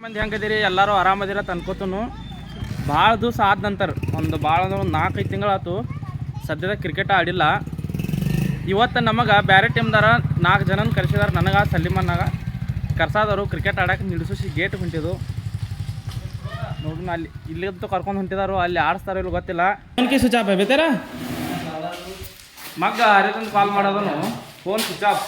ಮಂದಿ ಹೆಂಗದಿರಿ ಎಲ್ಲರೂ ಆರಾಮದಿರ ಅನ್ಕೋತನು. ಭಾಳ ದಿವಸ ಆದ ನಂತರ ಒಂದು 4-5 ತಿಂಗಳಾಯ್ತು ಸದ್ಯದ ಕ್ರಿಕೆಟ್ ಆಡಿಲ್ಲ. ಇವತ್ತು ನಮಗೆ ಬೇರೆ ಟೀಮ್ದಾರ 4 ಜನನ ಕರೆಸಿದಾರೆ. ನನಗೆ ಸಲೀಮನ್ನಾಗ ಕರ್ಸಾದವರು ಕ್ರಿಕೆಟ್ ಆಡೋಕೆ ನಿಲ್ಲಿಸಿ ಗೇಟ್ ಹೊಂಟಿದ್ದು ನೋಡ್ರಿ. ಅಲ್ಲಿ ಇಲ್ಲಿಂದ ಕರ್ಕೊಂಡು ಹೊಂಟಿದಾರು, ಅಲ್ಲಿ ಆಡಿಸ್ತಾರೋ ಇಲ್ಲಿ ಗೊತ್ತಿಲ್ಲ. ಫೋನ್ಗೆ ಸ್ವಿಚ್ ಆಫ್ ಬೇತಾರ ಮಗ್ಗ ಹರಿತಂದು ಕಾಲ್ ಮಾಡೋದನು ಫೋನ್ ಸ್ವಿಚ್ ಆಫ್.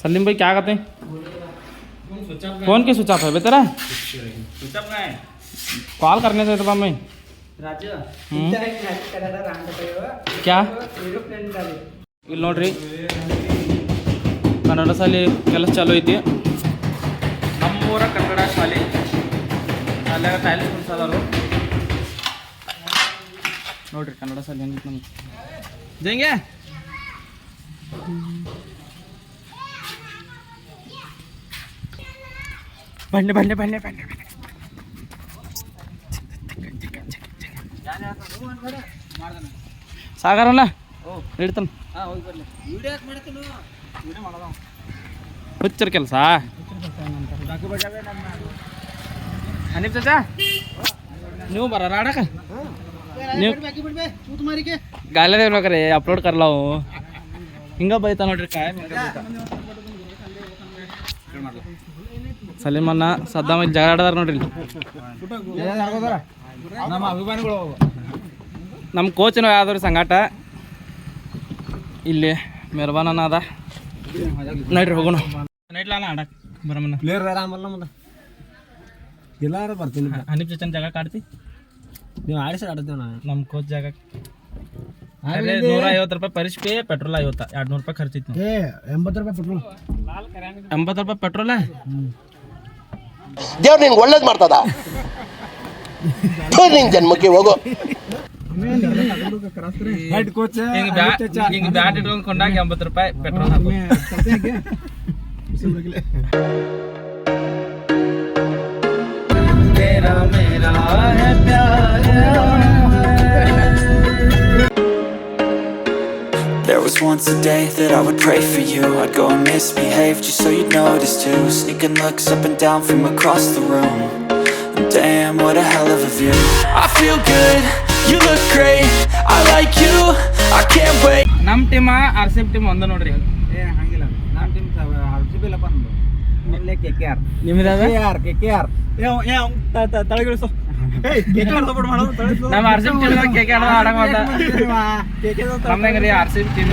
सलीम भाई क्या कहते हैं? फोन की स्विच ऑफ है बेतेरा? कॉल करने से तो मैं क्या ಇಲ್ಲಿ ನೋಡ್ರಿ ಕನ್ನಡ ಶಾಲೆ ಕೆಲಸ ಚಾಲು ಐತಿ. ನಮ್ಮೂರ ಕನ್ನಡ ಶಾಲೆ ಅಲ್ಲಾಗ ಟೈಲ್ಸ್ ಕುಣಿಸೋದಾರು ನೋಡ್ರಿ. ಕನ್ನಡ ಶಾಲೆ ಹೆಂಗಿತ್ತು ನಮ್ಗೆ ಜಂಗೆ ಬನ್ನಿ ಬನ್ನಿ ಬನ್ನಿ ಬನ್ನಿ ಸಾಗರಲ್ಲ ಹಿಡ್ತಾನ ಹುಚ್ಚರ ಕೆಲಸ. ಹನೀಫ್ ಚಾಚಾ ನೀವು ಬರ ಆಡಕ ನೀವು ಗಾಲೆ ನೋಡ್ರಿ ಅಪ್ಲೋಡ್ ಕರ್ಲಾವು ಹಿಂಗ ಬೈತಾ ನೋಡ್ರಿ. ಕಾಯ ಸಲೀಮನ್ನ ಸದ್ದಾಮ ಜಗಳ ಆಡದಾರ ನೋಡ್ರಿ. ನಮ್ಮ ಕೋಚಿನ ಯಾವ್ದಾರು ಸಂಗಾಟ ಇಲ್ಲಿ ಮೆರ್ಬಾನ ಅದ ನೋಡ್ರಿ. ಹೋಗೋಣ ನೈಟ್ಲಾನ ಆಡಕ್ ಬರಮನ್ನ ಎಲ್ಲಾರು ಬರ್ತೀನಿ. ಹನೀಫ್ ಚಚನ್ ಜಾಗ ಕಾಡ್ತಿ ನೀವು ಆಡಿಸಿ ಆಡ್ತೇವೆ. ನಮ್ಮ ಕೋಚ್ ಜಾಗ 150 ರೂಪಾಯಿ ಪರಿಶ್ ಪೇ, ಪೆಟ್ರೋಲ್ 50, 200 ರೂಪಾಯಿ ಖರ್ಚಿತ್ತು. 80 ರೂಪಾಯಿ ಪೆಟ್ರೋಲ್, 80 ರೂಪಾಯಿ ಪೆಟ್ರೋಲ. ದೇವ್ರು ನಿನ್ಗೆ ಒಳ್ಳೇದು ಮಾಡ್ತದ. ನಿನ್ ಜನ್ಮಕ್ಕೆ ಹೋಗೋ. ಹಿಂಗೆ ಬ್ಯಾಟ್ ಇಟ್ಕೊಂಡು ಕೊಂಡಾಗ 80 ರೂಪಾಯಿ ಪೆಟ್ರೋಲ್ ಹಾಕೋ. There was once a day that I would pray for you. I'd go and misbehave just so you'd notice too. Sneaking looks up and down from across the room. Damn, what a hell of a view. I feel good, you look great, I like you, I can't wait. ನಮ್ಮ ಟೀಮ RCB team ಒಂದ ನೋಡ್ರಿ. ಹಂಗಿಲ್ಲ, ನಮ್ಮ team RCB ಇಲ್ಲಪ್ಪ. ನಮ್ದು KKR. ನಿಮ್ದಾವ KKR. ತಳಗಿಳಿಸು. ನಮ್ಮ RCB team KKR ಆಡಂಗ ನಮ್ದಂಗ್ರಿ. RCB ಟೀಮ್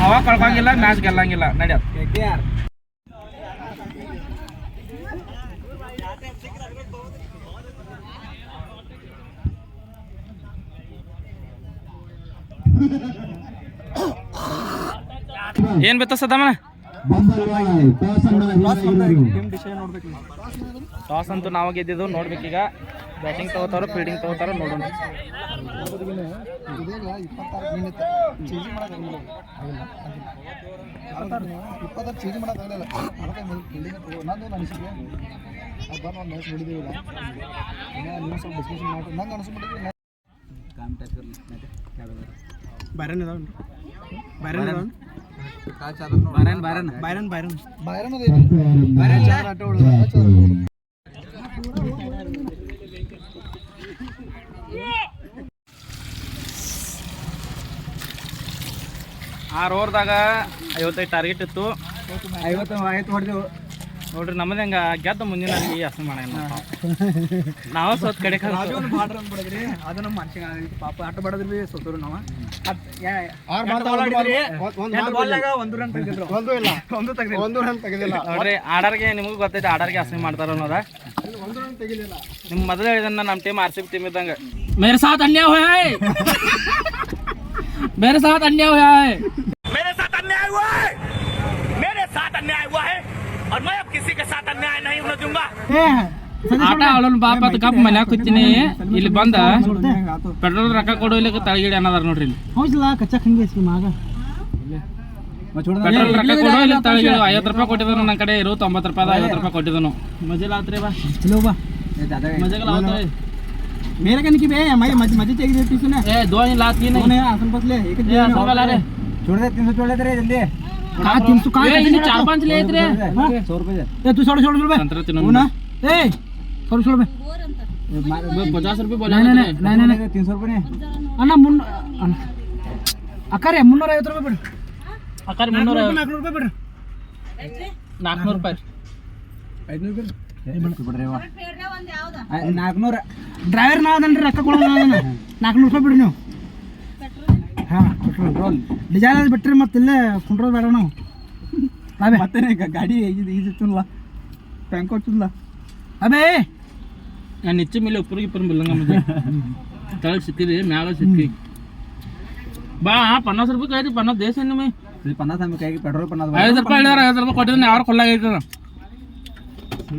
ಹವ ಕಳ್ಕೊಂಗಿಲ್ಲ, ಮ್ಯಾಚ್ ಗೆಲ್ಲಂಗಿಲ್ಲ. ನಡ್ಯ KKR. ಏನ್ ಬೇತ ಸದಮನ ಟಾಸ್ ಅಂತೂ ನಾವು ಗೆದ್ದಿದ್ದು. ನೋಡ್ಬೇಕೀಗ ಬ್ಯಾಟಿಂಗ್ ತಗೋತಾರೋ ಫೀಲ್ಡಿಂಗ್ ತಗೋತಾರೋ ನೋಡೋಣ. ಆರು ಓವರ್ದಾಗ 55 ಟಾರ್ಗೆಟ್ ಇತ್ತು. 50 ಹೊಡೆದೆವು ನೋಡ್ರಿ. ನಮ್ಮದು ಹೆಂಗ ಗೆದ್ದ ಮುಂದಿನ ಹಸು ಮಾಡ ನಾವು ಸೋತ್ ಕಡೆ ಅದು ನಮ್ಮ ಮನುಷ್ಯ ಪಾಪ ಆಟ ಬಡದ್ರಿ ಸೋತರು. ನಾವು ನೋಡ್ರಿ. ಆಡರ್ಗೆ ನಿಮಗೂ ಗೊತ್ತೈತೆ ಆಡರ್ಗೆ ಹಸು ಮಾಡ್ತಾರ ಅನ್ನೋದ. ನಿಮ್ ಮೊದಲು ಹೇಳಿದನ್ನ ನಮ್ಮ ಟೀಮ್ RCB ಟೀಮ್ ಇದ್ದಂಗ. ಮೇರೆ ಸಾಥ್ ಅನ್ಯಾಯ ಹುआ है, मेरे साथ अन्याय हुआ है, मेरे साथ अन्याय हुआ है, मेरे साथ अन्याय हुआ है और मैं अब किसी के साथ अन्याय नहीं होने दूंगा. ಆಟ ಆಡೋನ್ ಬಾಪ ಅಂತ ಕಪ್ ಮನ್ಯಾಗ ಕೂತೀನಿ. ಇಲ್ಲಿ ಬಂದ ಪೆಟ್ರೋಲ್ ರೊಕ್ಕ ಕೊಡೋಲಿಕ್ಕೆ ತಳಗಿಡಿ ಅನ್ನದಾರ ನೋಡ್ರಿ. ಇಲ್ಲಿ ಪೆಟ್ರೋಲ್ ರೊಕ್ಕ ಕೊಡೋ ಇಲ್ಲಿ ತಳಗಿಡಿ 50 ರೂಪಾಯಿ ಕೊಟ್ಟಿದ್ದನು. ನನ್ನ ಕಡೆ 90 ರೂಪಾಯಿ 50 ರೂಪಾಯಿ ಕೊಟ್ಟಿದ್ದನು. ಮಜಲ್ ಆತ್ರಿ ಬಾ मजा होता है मेरा कहने की बे हमारी मजे चाहिए देती सुने ए दो लात की नहीं आसन बस ले एक छोड़ दे 300 छोड़ दे रे जल्दी 300 का ए, इन्हें 4-5 ले इतरे 100 रुपये दे. ए तू 100 रुपये संतरा तीनों हो ना ए 100 रुपये 50 रुपये बोला नहीं नहीं नहीं नहीं नहीं 300 रुपये ಅಣ್ಣ ಅಕ್ಕಾರೆ 350 ರೂಪಾಯಿ ಬಿಡು ಅಕ್ಕಾರ 300 400 ರೂಪಾಯಿ ಬಿಡ್ರಿ 400 ರೂಪಾಯಿ 500 ಬಿಡ್ರಿ 400 ಡ್ರೈವರ್ ನಾವದನ್ರಿ ರೊಕ್ಕ ಕೊಡೋದು 400 ರೂಪಾಯಿ ಬಿಡ್ರಿ ನೀವು ಹಾಂ ಪೆಟ್ರೋಲ್ ಡಿಸೈಲ್ ಅದು ಬಿಟ್ರಿ ಮತ್ತೆ ಇಲ್ಲೇ ಕುಂಡ್ರೋದು ಬೇಡ ನಾವು ಅಬೇ ಮತ್ತೆ ಗಾಡಿ ಈಜಿತ್ತಲ್ಲ ಟ್ಯಾಂಕ್ ಕೊಟ್ಟಿಲ್ಲ ಅಬೇ ನಾನು ಹೆಚ್ಚು ಮೇಲೆ ಉಪ್ಪರಿಗೆ ಬಿಲ್ಲಂಗ ಮತ್ತೆ ತಳಗ್ ಸಿಕ್ಕಿದೆ ಮ್ಯಾಲ ಸಿಕ್ಕಿ ಬಾ 50 ರೂಪಾಯಿ ಕೈತಿ 50 ದೇಶ ನಿಮ್ಮೆ 50 ಆಮೇಲೆ ಕೈಗೆ ಪೆಟ್ರೋಲ್ 50 ರೂಪಾಯಿ ಹೇಳ್ಯಾರ 50 ರೂಪಾಯಿ ಕೊಟ್ಟಿದ್ರೆ ಯಾರು ಕೊಲ್ಲಾಗೈತದ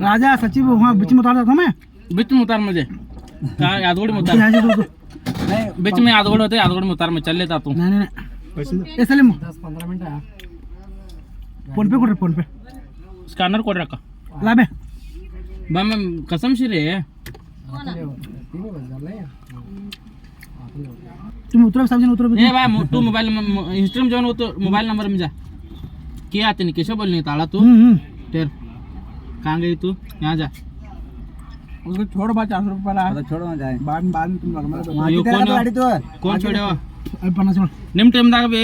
राजा सचिव वहाँ बीच में उतार था मैं बीच में उतार मुझे यादगोड़ी में उतार बीच में यादगोड़ होते यादगोड़ में उतार में चल लेता तू नहीं नहीं ये सलीम 10-15 मिनट फोन पे कर फोन पे स्कैनर कोड रखा ला बे बा मैं कसम से रे तुम उतरो सब जन उतरो ए भाई तू मोबाइल इंस्टाग्राम जो तो मोबाइल नंबर में जा क्या आते नहीं कैसे बोलने ताला तू तेर कहाँ गई तू यहाँ जा उसको छोड़ बा 400 रुपये वाला ಅದು छोड़ो जाए बाद में तुम लगमा ಅಯ್ಯೋ, ಗಾಡಿ ತೋ कौन छोड़ेवा अब 50 छोड़ ನಿಮ್ಮ ಟೈಮ್ದಾಗ ಬಿ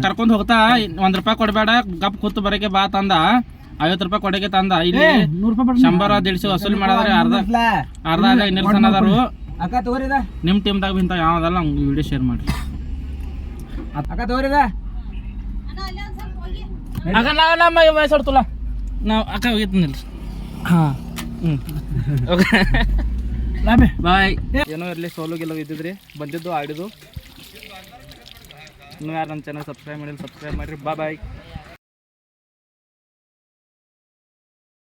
ಕರ್ಕೊಂಡು ಹೋಗ್ತಾ 1 ರೂಪಾಯಿ ಕೊಡಬೇಡ ಗಪ್ ಕೂತು ಬರಕ್ಕೆ ಬಾ ತಂದ 50 ರೂಪಾಯಿ ಕೊಡಕ್ಕೆ ತಂದ ಇಲ್ಲಿ 100 ರೂಪಾಯಿ ಬಿಡ್ರಿ 100-150 ವಸೂಲಿ ಮಾಡಿದ್ರೆ ಅರ್ಧ ಅಲ್ಲ ಇನ್ನೂರು ಜನ ಅದಾರು ಅಕ್ಕ ತಗೋರಿದ ನಿಮ್ಮ ಟೀಮ್ದಾಗ ಇಂಥ ಯಾವ್ದಲ್ಲ ನಮ್ಗೆ ವಿಡಿಯೋ ಶೇರ್ ಮಾಡಿ ಅಕ್ಕ ತಗೋರಿದ ಅಕ್ಕ ನಮ್ಮ ವಯಸ್ಸು ತುಲ ನಾವು ಅಕ್ಕ ಹೋಗಿತ್ತು ಹಾಂ ಹ್ಞೂ ಓಕೆ ला बे ಬಾಯ್ ಏನೋ ಇರಲಿ ಸೋಲು ಗೆಲುವು ಇದ್ದಿದ್ರಿ ಬಂದಿದ್ದು ಆಡಿದ್ದು ಇನ್ನೂ ಯಾರು ನನ್ನ ಚಾನಲ್ ಸಬ್ಸ್ಕ್ರೈಬ್ ಮಾಡಿಲ್ಲ ಸಬ್ಸ್ಕ್ರೈಬ್ ಮಾಡಿರಿ ಬಾಯ್